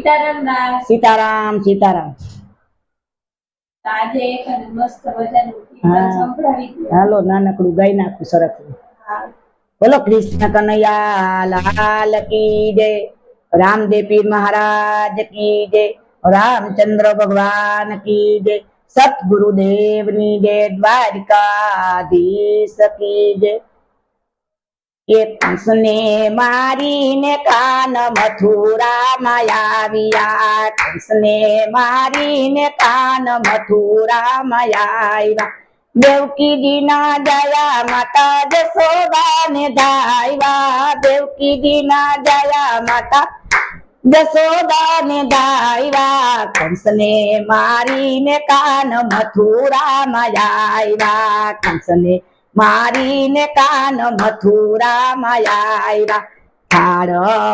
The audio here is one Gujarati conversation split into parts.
સીતારામ દાસ સીતારામ સીતારામ આજે એક મસ્ત મજાનું કીર્તન સંભળાવી દો હાલો નાનકડું ગાઈ નાખું સરસ બોલો કૃષ્ણ કનૈયા લાલ કી જય રામદેવ પીર મહારાજ કી જય રામચંદ્ર ભગવાન કી જય સતગુરુદેવ ની જય દ્વારિકાધીશ કી જય એક કૃષ્ણે મારીને કાન મથુરામાં આવ્યા કૃષ્ણે મારીને કાન મથુરામાં આવ્યા દેવકીજી ના જયા માતા જશોદાને ધાવ્યા દેવકીજી ના જયા માતા જશોદાને ધાવ્યા કંસને મારીને કાન મથુરામાં આવ્યા કંસને મારીને કાન મથુરામાં આવ્યા થાળ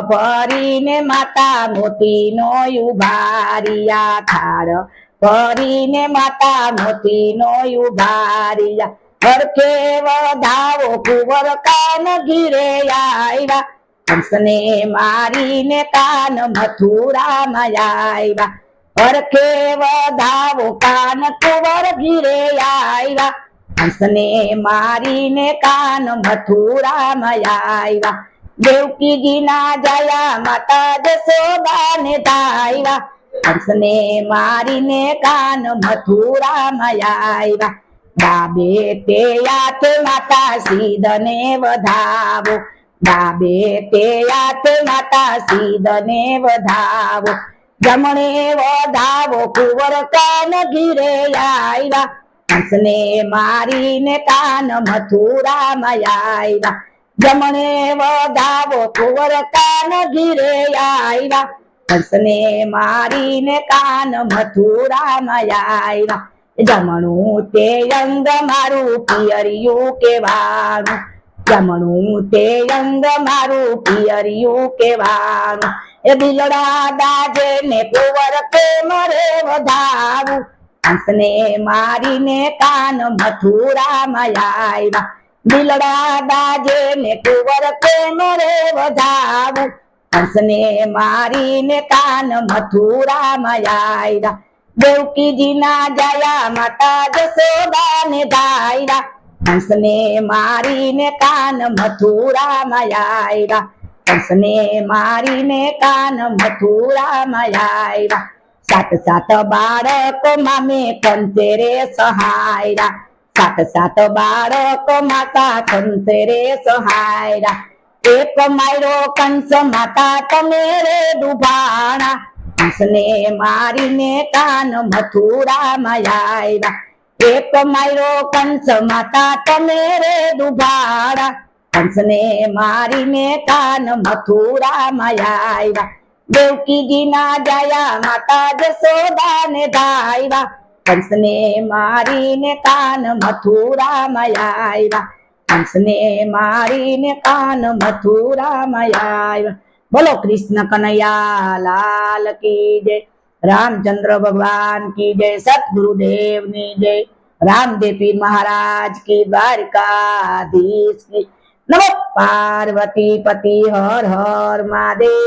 ભરીને માતા મોતીનો ઉભાર્યા થાળ ભરીને માતા મોતીનો ઉભાર્યા હરખે વધાવો કુંવર કાન ઘીરે આવ્યા કંસને મારીને કાન મથુરામાં આવ્યા હરખે વધાવો કાન કુંવર ઘીરે આવ્યા કંસને મારીને કાન મથુરામાં આવ્યા દેવકીજી ના જયા માતા જશોદાને ધાવ્યા કંસને મારીને કાન મથુરામાં આવ્યા ડાબે તે હાથે માતા સીધને વધાવો ડાબે તે હાથે માતા સીધને વધાવો જમણે વધાવો કુંવર કાન ઘીરે આવ્યા કંસને મારીને કાન મથુરામાં આવ્યા જમણે વધાવો કુંવર કાન ઘીરે આવ્યા કંસને મારીને કાન મથુરામાં આવ્યા જમણું તે અંગ મારું પિયરિયું કેવાનું જમણું તે અંગ મારું પિયરિયું કેવાનું એ બિલડા દાજે ને કુંવર કેમ રે વધાવું કંસને મારીને કાન મથુરામાં આવ્યા બિલડા દાજે ને કુંવર કેમ રે વધાવું કંસને મારીને કાન મથુરામાં આવ્યા દેવકીજી ના જયા માતા જશોદાને ધાવ્યા કંસને મારીને કાન મથુરામાં આવ્યા કંસને મારીને કાન મથુરામાં આવ્યા સાત સાત બાળક મામે કંસે રે સહાયરા સાત સાત બાળક માતા કંસે રે સહાયરા એક માયરો કંસ માતા તમે રે દુભાણા કંસને મારીને કાન મથુરામાં આવ્યા એક માયરો કંસ માતા તમે રે દુભાણા કંસને મારીને કાન મથુરામાં આવ્યા દેવકીજી ના જયા માતા જશોદાને ધાવ્યા કંસને મારીને કાન મથુરામાં આવ્યા કંસને મારીને કાન મથુરામાં આવ્યા બોલો કૃષ્ણ કનૈયા લાલ કી જય રામચંદ્ર ભગવાન કી જય સતગુરુદેવ ની જય રામદેવ પીર મહારાજ કી દ્વારિકાધીશ કી નમો પાર્વતી પતિ હર હર મહાદેવ